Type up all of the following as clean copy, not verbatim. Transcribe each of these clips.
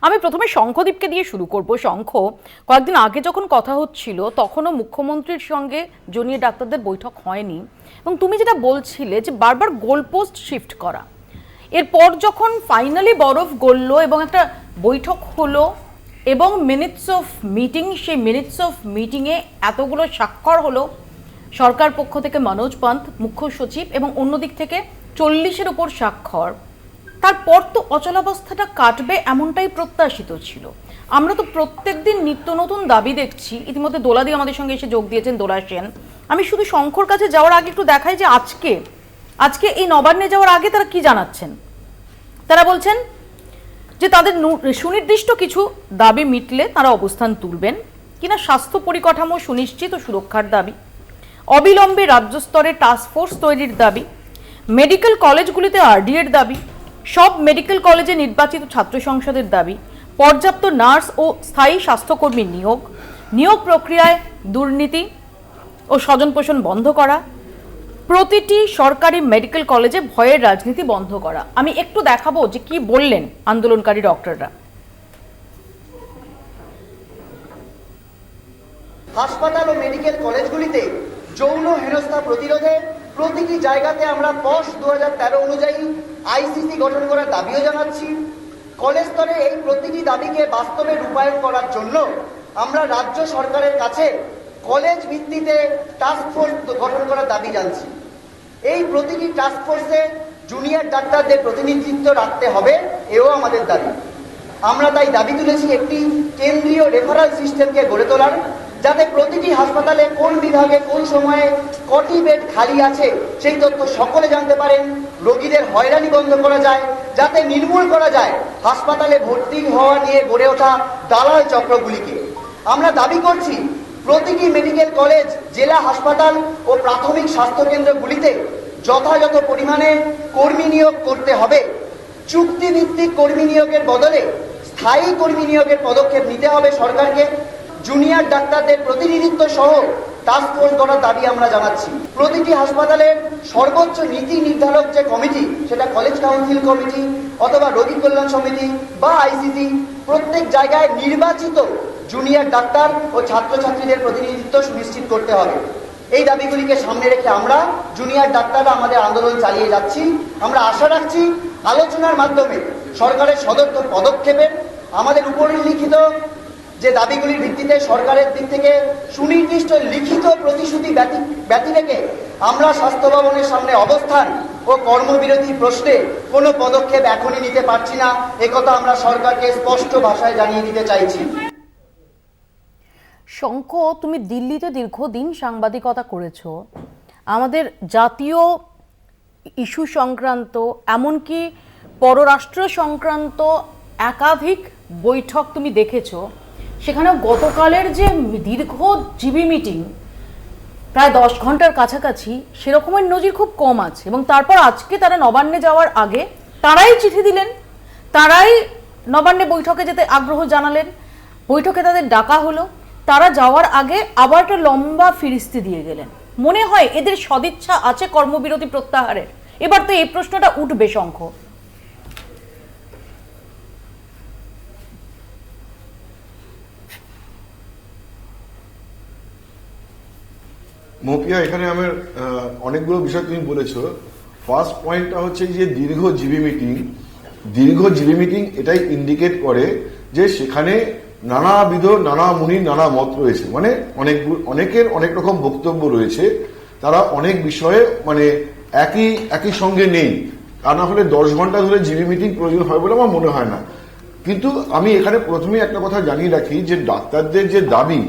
আমি প্রথমে শঙ্খদীপকে দিয়ে শুরু করব। শঙ্খ, কয়েকদিন আগে যখন কথা হচ্ছিল তখনও মুখ্যমন্ত্রীর সঙ্গে জুনিয়র ডাক্তারদের বৈঠক হয়নি, এবং তুমি যেটা বলছিলে যে বারবার গোলপোস্ট শিফট করা, এরপর যখন ফাইনালি বরফ গলল এবং একটা বৈঠক হলো এবং মিনিটস অফ মিটিং, সেই মিনিটস অফ মিটিংয়ে এতগুলো স্বাক্ষর হলো, সরকার পক্ষ থেকে মনোজ পান্থ মুখ্য সচিব এবং অন্যদিক থেকে 40-এর উপর স্বাক্ষর, তারপর তো অচলাবস্থাটা কাটবে এমনটাই প্রত্যাশিত ছিল। আমরা তো প্রত্যেক দিন নিত্য নতুন দাবি দেখছি। ইতিমধ্যে দোলাদি আমাদের সঙ্গে এসে যোগ দিয়েছেন, দোলা সেন। আমি শুধু শঙ্কর কাছে যাওয়ার আগে একটু দেখাই যে আজকে এই নবান্নে যাওয়ার আগে তারা কি জানাচ্ছেন। তারা বলছেন যে তাদের সুনির্দিষ্ট কিছু দাবি মিটলে তারা অবস্থান তুলবেন কিনা, স্বাস্থ্য পরিকাঠামো সুনিশ্চিত ও সুরক্ষার দাবি, অবিলম্বে রাজ্য স্তরে টাস্কফোর্স তৈরির দাবি, মেডিকেল কলেজগুলিতে আরডি এর দাবি, সব মেডিকেল কলেজে নির্বাচিত ছাত্র সংসদের দাবি, পর্যাপ্ত নার্স ও স্থায়ী স্বাস্থ্যকর্মী নিয়োগ প্রক্রিয়ায় দুর্নীতি ও স্বজনপোষণ বন্ধ করা, প্রতিটি সরকারি মেডিকেল কলেজে ভয়ের রাজনীতি বন্ধ করা। আমি একটু দেখাবো যে কি বললেন আন্দোলনকারী ডক্টররা। হাসপাতাল ও মেডিকেল কলেজগুলিতে যৌন হেনস্থা প্রতিরোধে প্রতিটি জায়গাতে আমরা পশ 2013 অনুযায়ী আইসিসি গঠন করার দাবিও জানাচ্ছি। কলেজ স্তরে এই প্রতিটি দাবিকে বাস্তবে রূপায়ণ করার জন্য আমরা রাজ্য সরকারের কাছে কলেজ ভিত্তিতে টাস্কফোর্স গঠন করার দাবি জানছি। এই প্রতিটি টাস্কফোর্সে জুনিয়র ডাক্তারদের প্রতিনিধিত্ব রাখতে হবে, এও আমাদের দাবি। আমরা তাই দাবি তুলেছি একটি কেন্দ্রীয় রেফারাল সিস্টেমকে গড়ে তোলার, যাতে প্রতিটি হাসপাতালে কোন বিভাগে কোন সময়ে কটি বেড খালি আছে সেই তথ্য সকলে জানতে পারেন, রোগীদের হয়রানি বন্ধ করা যায়, যাতে নির্মূল করা যায় হাসপাতালে ভর্তি হওয়া নিয়ে গড়ে ওঠা দালাল চক্রগুলিকে। আমরা দাবি করছি প্রতিটি মেডিকেল কলেজ, জেলা হাসপাতাল ও প্রাথমিক স্বাস্থ্যকেন্দ্রগুলিতে যথাযথ পরিমাণে কর্মী নিয়োগ করতে হবে। চুক্তিভিত্তিক কর্মী নিয়োগের বদলে স্থায়ী কর্মী নিয়োগের পদক্ষেপ নিতে হবে সরকারকে। জুনিয়র ডাক্তারদের প্রতিনিধিত্ব সহ টাস্কফোর্স গড়ার দাবি আমরা জানাচ্ছি। প্রতিটি হাসপাতালের সর্বোচ্চ নীতি নির্ধারক যে কমিটি, সেটা কলেজ কাউন্সিল কমিটি অথবা রোগী কল্যাণ সমিতি বা আইসিসি, প্রত্যেক জায়গায় নির্বাচিত জুনিয়র ডাক্তার ও ছাত্রছাত্রীদের প্রতিনিধিত্ব সুনিশ্চিত করতে হবে। এই দাবিগুলিকে সামনে রেখে আমরা জুনিয়র ডাক্তাররা আমাদের আন্দোলন চালিয়ে যাচ্ছি। আমরা আশা রাখছি আলোচনার মাধ্যমে সরকারের সদর্থক পদক্ষেপের, আমাদের উপরিলিখিত যে দাবিগুলির ভিত্তিতে সরকারের দিক থেকে সুনির্দিষ্ট লিখিত প্রতিশ্রুতি ব্যতি রেখে আমরা স্বাস্থ্য ভবনের সামনে অবস্থান ও কর্মবিরতি প্রশ্নে কোনো পদক্ষেপ এখনই নিতে পারছি না, একথা আমরা সরকারকে স্পষ্ট ভাষায় জানিয়ে দিতে চাইছি। শঙ্খ, তুমি দিল্লিতে দীর্ঘদিন সাংবাদিকতা করেছো, আমাদের জাতীয় ইস্যু সংক্রান্ত এমনকি পররাষ্ট্র সংক্রান্ত একাধিক বৈঠক তুমি দেখেছো। সেখানেও গতকালের যে দীর্ঘ জিবি মিটিং, প্রায় 10 ঘন্টার কাছাকাছি, সেরকমের নজির খুব কম আছে। এবং তারপর আজকে তারা নবান্নে যাওয়ার আগে তারাই চিঠি দিলেন, তারাই নবান্নে বৈঠকে যেতে আগ্রহ জানালেন, বৈঠকে তাদের ডাকা হলো, তারা যাওয়ার আগে আবার একটা লম্বা ফিরিস্তি দিয়ে গেলেন। মনে হয় এদের সদিচ্ছা আছে কর্মবিরতি প্রত্যাহারের। এবার তো এই প্রশ্নটা উঠবে শঙ্খ। মৌপিয়া, এখানে আমার অনেকগুলো বিষয় তুমি বলেছো। ফার্স্ট পয়েন্টটা হচ্ছে যে দীর্ঘ জিবি মিটিং এটাই ইন্ডিকেট করে যে সেখানে নানাবিধ নানা মুনির নানা মত রয়েছে, মানে অনেকের অনেক রকম বক্তব্য রয়েছে। তারা অনেক বিষয়ে মানে একই সঙ্গে নেই। তা না হলে 10 ঘন্টা ধরে জিবি মিটিং প্রয়োজন হয় বলে আমার মনে হয় না। কিন্তু আমি এখানে প্রথমে একটা কথা জানিয়ে রাখি যে ডাক্তারদের যে দাবি,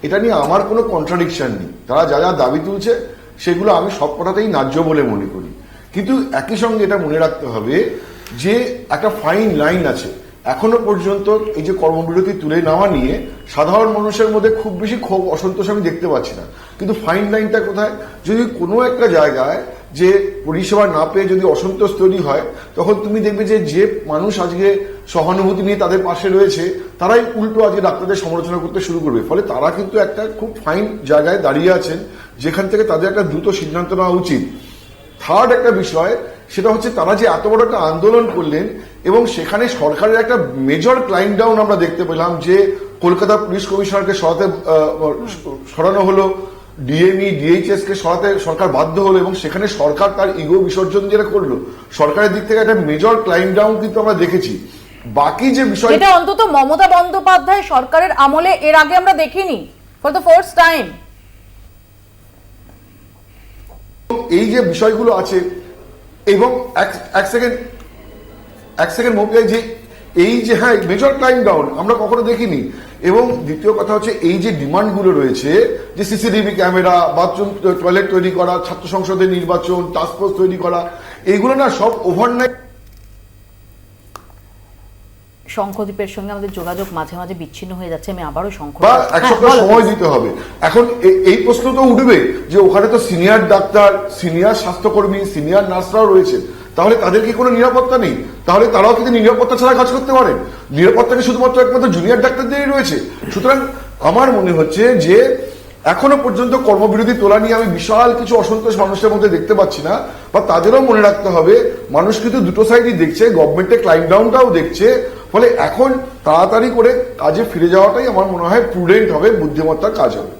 এটা নিয়ে আমার কোনো কন্ট্রাডিকশন নেই। তারা যা যা দাবি তুলছে সেগুলো আমি সব কথাতেই ন্যায্য বলে মনে করি। কিন্তু একই সঙ্গে এটা মনে রাখতে হবে যে একটা ফাইন লাইন আছে। এখনো পর্যন্ত এই যে কর্মবিরতি তুলে নেওয়া নিয়ে সাধারণ মানুষের মধ্যে খুব বেশি ক্ষোভ অসন্তোষ আমি দেখতে পাচ্ছি না। কিন্তু ফাইন লাইনটা কোথায়? যদি কোনো একটা জায়গায় যে পরিষেবা না পেয়ে যদি অসন্তোষ তৈরি হয়, তখন তুমি দেখবে যে মানুষ আজকে সহানুভূতি নিয়ে তাদের পাশে রয়েছে, তারাই উল্টো আজকে ডাক্তারদের সমালোচনা করতে শুরু করবে। ফলে তারা কিন্তু একটা খুব ফাইন জায়গায় দাঁড়িয়ে আছেন, যেখান থেকে তাদের একটা দ্রুত সিদ্ধান্ত নেওয়া উচিত। থার্ড একটা বিষয়, সেটা হচ্ছে তারা যে এত বড় একটা আন্দোলন করলেন, এবং সেখানে সরকারের একটা মেজর ক্লাইম ডাউন আমরা দেখতে পেলাম যে কলকাতা পুলিশ কমিশনারকে সরানো হলো, ডিএমই ডিএইচএস কে সরাতে সরকার বাধ্য হলো এবং সেখানে সরকার তার ইগো বিসর্জন যেটা করলো, সরকারের দিক থেকে একটা মেজর ক্লাইম ডাউন কিন্তু আমরা দেখেছি। বাকি যে বিষয়, এটা অন্তত মমতা বন্দ্যোপাধ্যায় সরকারের আমলে এর আগে আমরা দেখিনি, ফর দ্য ফার্স্ট টাইম। এই যে বিষয়গুলো আছে এবং এক সেকেন্ড মৌপিয়া, যে এই যে হ্যাঁ মেজর ক্লাইম ডাউন আমরা কখনো দেখিনি। এবং দ্বিতীয় কথা হচ্ছে এই যে ডিমান্ডগুলো রয়েছে যে সিসিটিভি ক্যামেরা, বাথরুম টয়লেট তৈরি করা, ছাত্র সংসদের নির্বাচন, টাস্কফোর্স তৈরি করা, এইগুলো না সব ওভারনাইট। শঙ্খদ্বীপের সঙ্গে আমাদের যোগাযোগ মাঝে মাঝে বিচ্ছিন্ন হয়ে যাচ্ছে, আমি আবারও শঙ্খ বা এক সপ্তাহ সময় দিতে হবে। এখন এই প্রশ্ন তো উঠবে যে ওখানে তো সিনিয়র ডাক্তার, সিনিয়র স্বাস্থ্যকর্মী, সিনিয়র নার্সরাও রয়েছে, তাহলে তাদের কি কোনো নিরাপত্তা নেই? তাহলে তারাও কিন্তু নিরাপত্তা ছাড়া কাজ করতে পারেন? নিরাপত্তা কি শুধুমাত্র একমাত্র জুনিয়র ডাক্তারদেরই রয়েছে? সুতরাং আমার মনে হচ্ছে যে এখনো পর্যন্ত কর্মবিরতি তোলা নিয়ে আমি বিশাল কিছু অসন্তোষ মানুষের মধ্যে দেখতে পাচ্ছি না। বা তাদেরও মনে রাখতে হবে মানুষ কিন্তু দুটো সাইডই দেখছে, গভর্নমেন্টের ক্লাইম ডাউনটাও দেখছে। ফলে এখন তাড়াতাড়ি করে কাজে ফিরে যাওয়াটাই আমার মনে হয় প্রুডেন্ট হবে, বুদ্ধিমত্তার কাজ হবে।